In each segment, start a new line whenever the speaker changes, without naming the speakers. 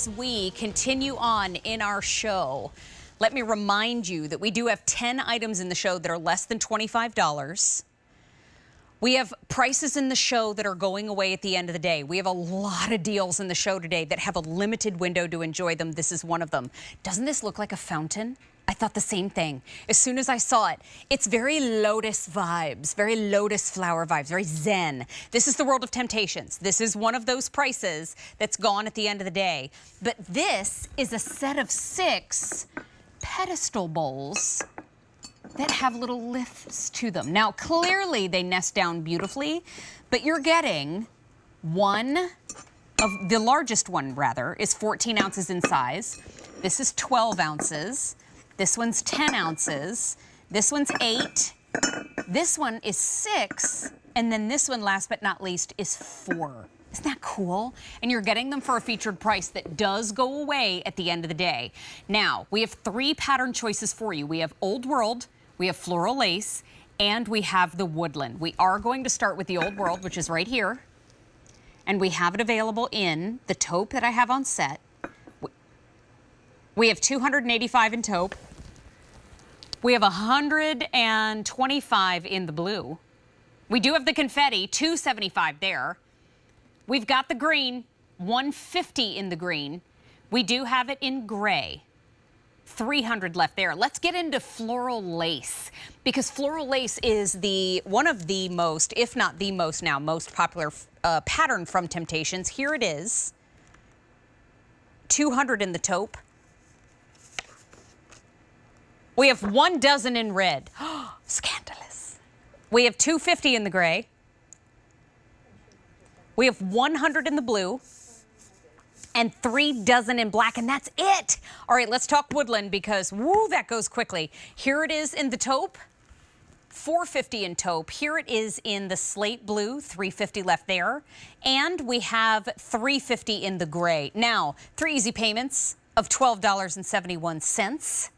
As we continue on in our show, let me remind you that we do have 10 items in the show that are less than $25. We have prices in the show that are going away at the end of the day. We have a lot of deals in the show today that have a limited window to enjoy them. This is one of them. Doesn't this look like a fountain? I thought the same thing. As soon as I saw it, it's very lotus vibes, very lotus flower vibes, very zen. This is the world of Temp-tations. This is one of those prices that's gone at the end of the day. But this is a set of 6 pedestal bowls that have little lifts to them. Now, clearly they nest down beautifully, but you're getting one of the largest one, rather, is 14 ounces in size. This is 12 ounces. This one's 10 ounces. This one's 8. This one is 6. And then this one, last but not least, is 4. Isn't that cool? And you're getting them for a featured price that does go away at the end of the day. Now, we have 3 pattern choices for you. We have Old World, we have Floral Lace, and we have the Woodland. We are going to start with the Old World, which is right here. And we have it available in the taupe that I have on set. We have 285 in taupe. We have 125 in the blue. We do have the confetti, 275 there. We've got the green, 150 in the green. We do have it in gray, 300 left there. Let's get into floral lace, because floral lace is one of the most, if not the most now, most popular pattern from Temp-tations. Here it is, 200 in the taupe. We have 1 dozen in red. Scandalous. We have 250 in the gray. We have 100 in the blue. And 3 dozen in black, and that's it. All right, let's talk Woodland, because, woo, that goes quickly. Here it is in the taupe, 450 in taupe. Here it is in the slate blue, 350 left there. And we have 350 in the gray. Now, 3 easy payments of $12.71.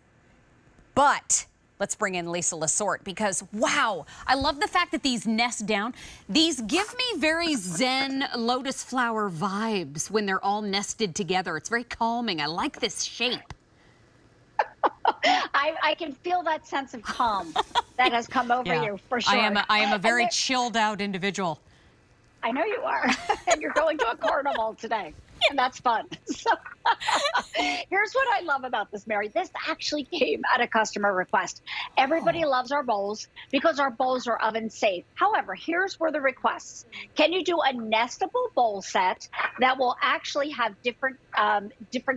But let's bring in Lisa Lasort, because, wow, I love the fact that these nest down. These give me very zen lotus flower vibes when they're all nested together. It's very calming. I like this shape.
I can feel that sense of calm that has come over you, for sure.
I am a very chilled out individual.
I know you are. And you're going to a carnival today. And that's fun. So here's what I love about this, Mary. This actually came at a customer request. Everybody loves our bowls because our bowls are oven safe. However, here's where the requests. Can you do a nestable bowl set that will actually have different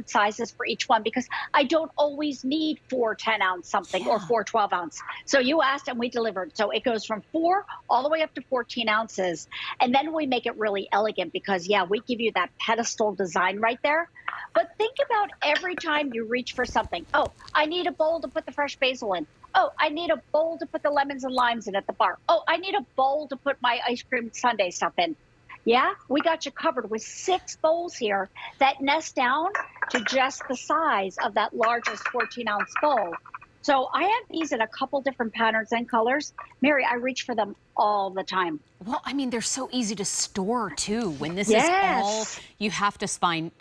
sizes for each one? Because I don't always need 4 10-ounce something or 4 12-ounce. So you asked and we delivered. So it goes from 4 all the way up to 14 ounces. And then we make it really elegant because, yeah, we give you that pedestal design right there. But think about every time you reach for something. Oh, I need a bowl to put the fresh basil in. Oh, I need a bowl to put the lemons and limes in at the bar. Oh, I need a bowl to put my ice cream sundae stuff in. Yeah, we got you covered with 6 bowls here that nest down to just the size of that largest 14-ounce bowl. So I have these in a couple different patterns and colors. Mary, I reach for them all the time.
Well, I mean, they're so easy to store, too, when this is all you have to find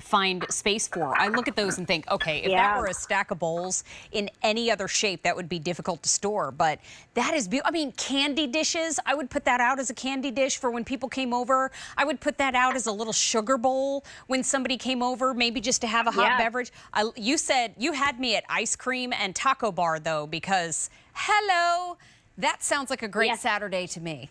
space for. I look at those and think, okay, if that were a stack of bowls in any other shape, that would be difficult to store. But that is beautiful. I mean, candy dishes, I would put that out as a candy dish for when people came over. I would put that out as a little sugar bowl when somebody came over, maybe just to have a hot beverage. You said you had me at ice cream and taco bar, though, because, hello, that sounds like a great Saturday to me.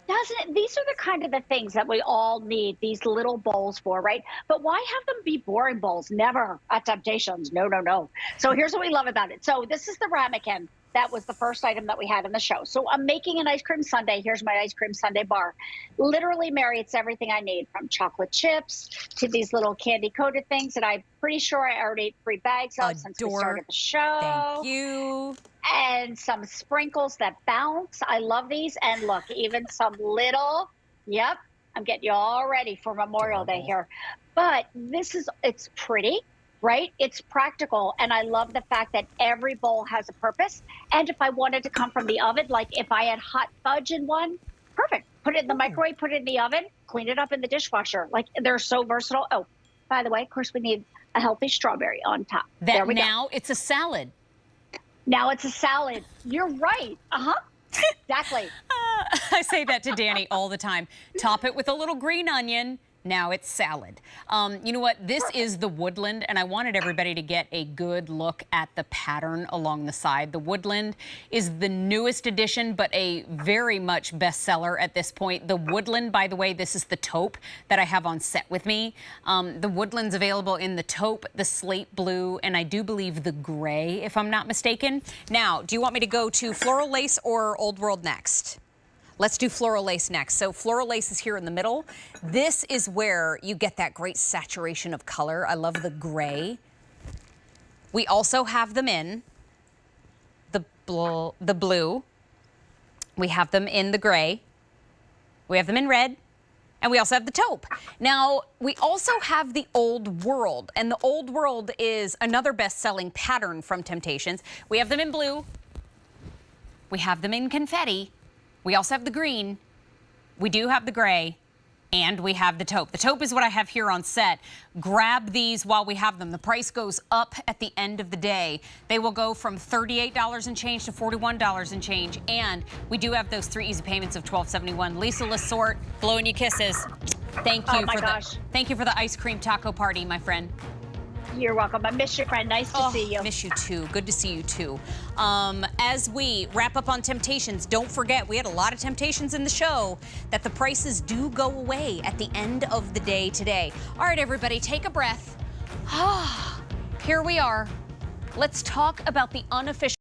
Doesn't it? These are the kind of the things that we all need these little bowls for, right? But why have them be boring bowls? Never at Temp-tations. No, no, no. So here's what we love about it. So this is the ramekin. That was the first item that we had in the show. So I'm making an ice cream sundae. Here's my ice cream sundae bar. Literally, Mary, it's everything I need, from chocolate chips to these little candy coated things that I'm pretty sure I already ate 3 bags of since we started the show.
Thank you.
And some sprinkles that bounce. I love these. And look, even some little, I'm getting you all ready for Memorial Day here. But it's pretty, right? It's practical. And I love the fact that every bowl has a purpose. And if I wanted to come from the oven, like if I had hot fudge in one, perfect. Put it in the microwave, put it in the oven, clean it up in the dishwasher. Like, they're so versatile. Oh, By the way, of course, we need a healthy strawberry on top. There we
Now
go.
it's a salad.
Now it's a salad. You're right. Exactly.
I say that to Danny all the time. Top it with a little green onion. Now it's salad. You know what? This is the woodland, and I wanted everybody to get a good look at the pattern along the side. The woodland is the newest addition, but a very much bestseller at this point. The woodland, by the way, this is the taupe that I have on set with me. The woodland's available in the taupe, the slate blue, and I do believe the gray, if I'm not mistaken. Now, do you want me to go to floral lace or old world next? Let's do floral lace next. So floral lace is here in the middle. This is where you get that great saturation of color. I love the gray. We also have them in the blue. We have them in the gray. We have them in red. And we also have the taupe. Now, we also have the Old World. And the Old World is another best-selling pattern from Temp-tations. We have them in blue. We have them in confetti. We also have the green, we do have the gray, and we have the taupe. The taupe is what I have here on set. Grab these while we have them. The price goes up at the end of the day. They will go from $38 and change to $41 and change, and we do have those 3 easy payments of $12.71. Lisa Lasort, blowing you kisses. Thank you thank you for the ice cream taco party, my friend.
You're welcome. I miss you, friend. Nice to see you.
Miss you too. Good to see you too. As we wrap up on Temp-tations, don't forget we had a lot of Temp-tations in the show that the prices do go away at the end of the day today. All right, everybody, take a breath. Here we are. Let's talk about the unofficial